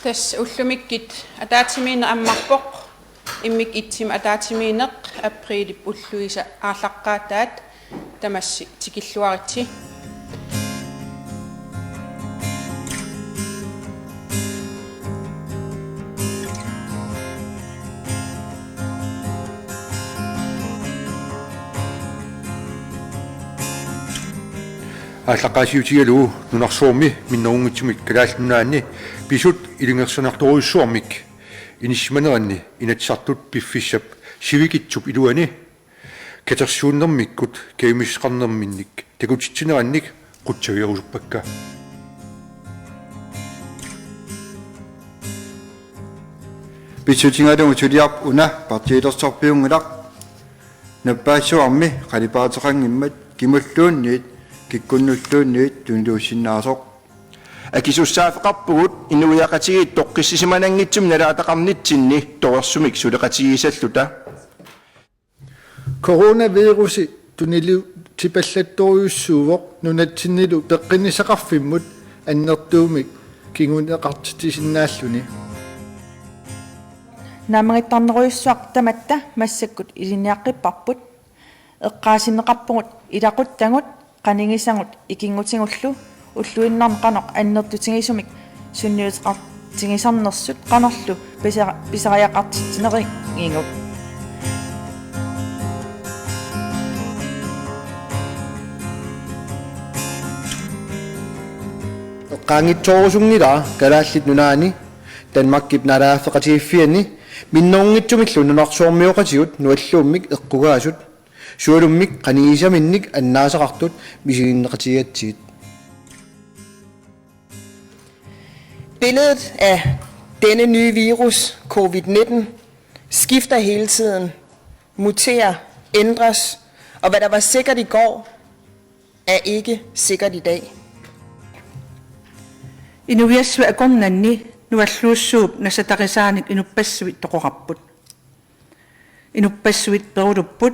Tas ullumikit ataatimiina ammarpoq immik itsim ataatimiineq aprilip ulluisa aarlaqqaataat tamassi tikilluaritsi ааллаққаасиутигалуу нунарсуурми миннерунгитсумик калааллунаани писут илингерсанарторуйссуармик иниссиманеранни инатсартут пиффиссап сивикитсуп илуани катерсууннэрмиккут каимиссеқарнерминник такутитсинеранник қутсавиерусуппакка писутингалугу тулиарп уна партиилерсорпиунгилақ наппаассуарми қалипаатеқангиммат кимуллуунниит киккуннуллуунниит тунлуuссиннаасоқ акисуссаафеқарпугут инуиақатигиит тоққиссисиманангитсум налаатақарнитсинни тоерсумик сулеқатигисаллута коронавируси тунилу типаллатторюссуувоқ нунатсиннилу пеққинисақарфиммут аннертуумик кигунеқартитисиннааллуни намагиттарнеруйуссуақ таматта массаккут илиниаққиппарпут эққаасинеқарпугут илақуттагут qaningissangut ikingutiнгуллу уллуиннарн qanoq аннертутигисумик сунниутеқартигисарнерсут qanerlu писариақартитсинеригингут qaangitsoorusungila kalaallit nunaani Danmarkip nalaaffeqatiiffiani minneruнгитсумиллу нунарсуормиоқатигут нуаллууmmик эққугаасут суалуммик qaниисаминник аннаасақартут мисигиннеқатигиатсигит. Billedet af denne nye virus, covid-19, skifter hele tiden, muterer, ændres, og hvad der var sikkert i går, er ikke sikkert i dag. Inuviassua akornanni nualluussuup nasataqisaanik inuppassuvit toqoqarput. Inuppassuvit perulupput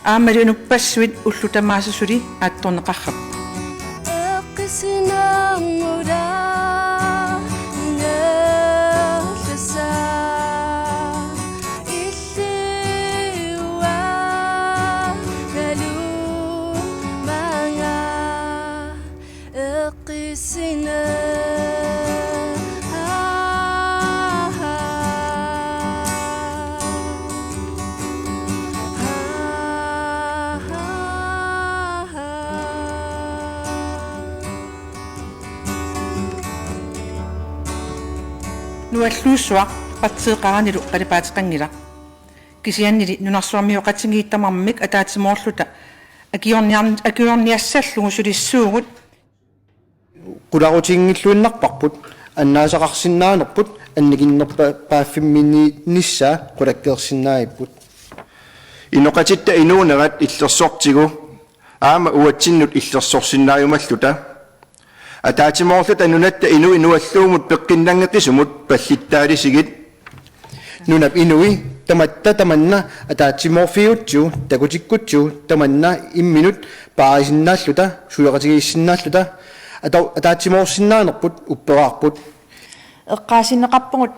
aamali inuppassuvit ullutamaasasuli aattorneqarrap. Nualluussuaq qatsiiqaranilu qalipaateqangila kisiannili nunarsuarmiuqatingiittamarmik ataatimoorluta akiorniassallugu sulissuugut qularutingilluinnarparput annaasaqarsinnaanerput annikinnerpaaffimminni nissaa qulakkeersinnaaiput inoqatitta inuunerat illersortigu aama uatsinnut illersorsinnaayumalluta атаатимоорлут ануната иnualluumut peqqinnangeqisumut pallittaalisigit nunap inui tamatta tamanna ataatimoorfiutsu takutikutsu tamanna imminut paarisinnaалluta suleqatigiissinnaалluta ataatimoorsinnaanerput upperaarput эққаасинеқарпугут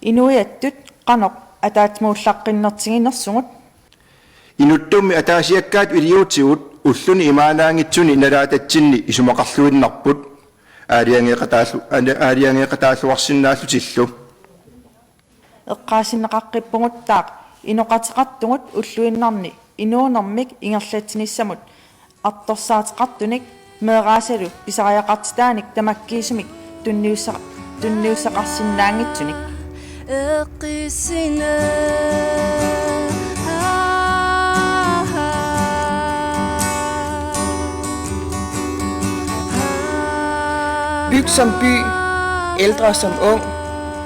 инуиаттут qanoq ataatимууллаққиннертигинерсугут инуттумми атаасиаккаат илиутсигут уллуни имаанаангитсуни налаататсинни исумақарлуиннарпут ариангеқатааллуарсиннааллутиллу эққаасинеқаққиппугуттаақ иноқатеқартугут уллуиннарни инуунэрмик ингерлатсиниссамут арторсаатеқартуник меэраасалу писариақартитааник тамаккиисумик тунниуссақарсинаангитсуник эққисина Byg som by, ældre som ung,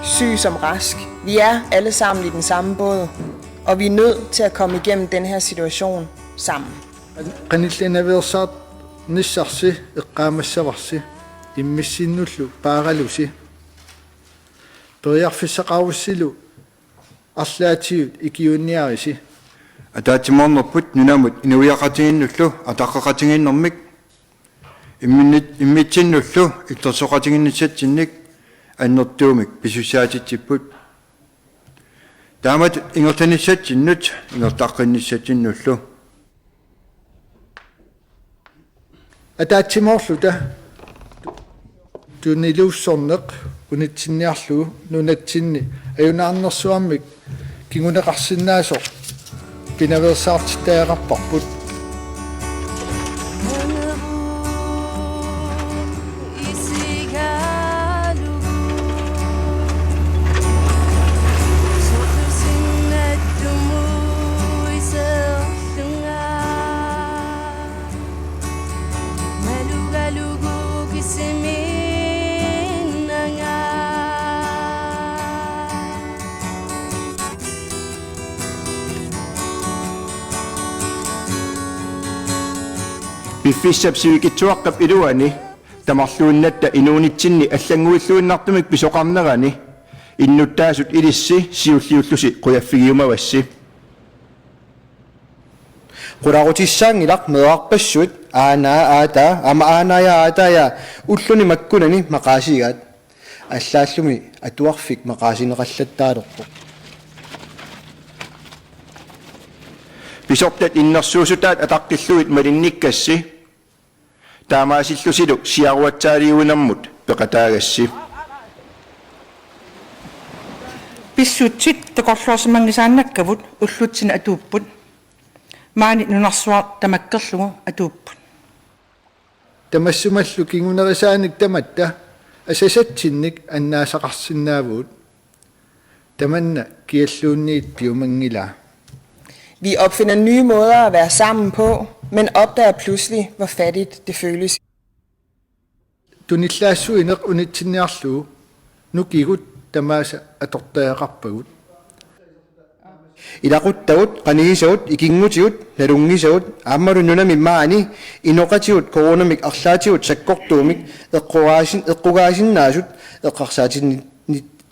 syg som rask. Vi er alle sammen i den samme båd, og vi er nødt til at komme igennem den her situation sammen. qanillinaviersaat nissarsi eqqaamassavarsi immissinullu paaralusi toriarfissaqarussilu arlaatigut ikiunniarisi атаатимоорнерпут нунамут инуиақатигиннуллу атаққақатигиннэрмик иммитсиннуллу иттерсоқатигиннссатсинник аннертуумик писусаатитсиппут таамат ингертаниссатсиннут ингертаққинниссатсиннуллу атаатсимоорлута тунилууссорнеқ унитсинниарлугу нунатсинни аюнаарнерсуаммик кигунеқарсинаасо пинаверсаартитаақарпарпут Piffissap sivikitsuaqqap iluani tamarluunnatta inuunitsinni аллангуиллуиннартумик писоқарнерани иннуттаасут илисси сиуллиуллуси қуяффигиумавасси quraqutissaaŋilaq meeqarpassuut aanaa aataa ama aanaaya aataaya ulluni makkunani maqaasigaat аллааллуми атуарфик мақаасинеқаллаттаалерпо писортат иннерсуусутаат атаққиллуит малинниккасси таамаасиллусилу сиаруатсаалиуинэрмут пеқатаагасси писсуутсит такорлуарсимангисааннаккавут уллутсина атууппут маани нунарсуар тамаккерлугу атууппут тамассумаллу кигунерисааник таматта асасатсинник аннаасақарсинаавуут таманна киаллуунниит пиумангила. Vi opfinder nye måder at være sammen på, men opdager pludselig, hvor fattigt det føles. Tunillaassуинеқ унитсинниарлугу нукигут тамааса аторtaaqarpagut илақуттагут қаниисагут икингутигут налунгисагут ааммалу нунами маани иноқатигут коронамик арлаатигут саккортуумик эққугаасиннаасут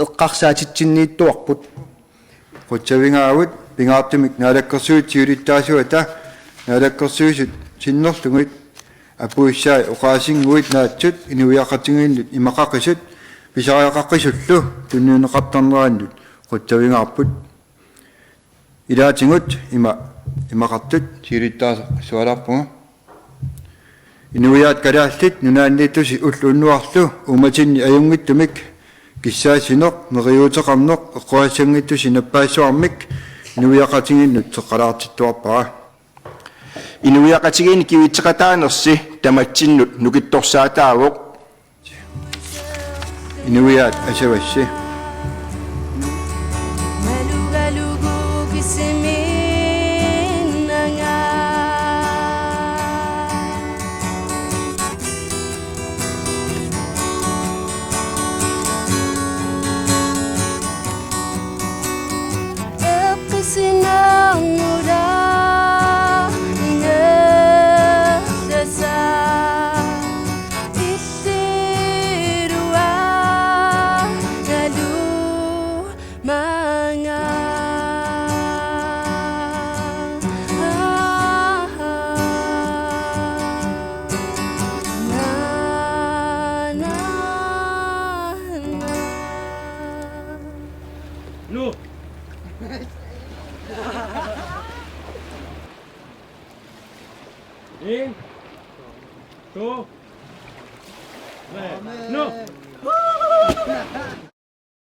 эққарсаатитсиннииттуарпут qutsavingaavut pingaartumik naalakkersuut siulittaasuata naalakkersuusut sinnerlugit apuissaai oqaasinguit naatsut inuiaqatiginnut imaqaqisut pisariaqaqqisullu tunniuneqartarneraannut qutsavingaarput ilaatingut imaqartut siulittaasa sualarpunga inuiaat kalaallit nunaanniittusi ulluunnuarlu umatinni ajungittumik киссаасинеқ мериутеқарнеқ эққуассангиттуси наппаассуармик инуиақатигиннут теққалаартиттуарпара инуиақатигин кивитсеқатаанерси таматсиннут нукитторсаатаавоқ инуиаат асавасси Nu! 1, 2, 3, nu!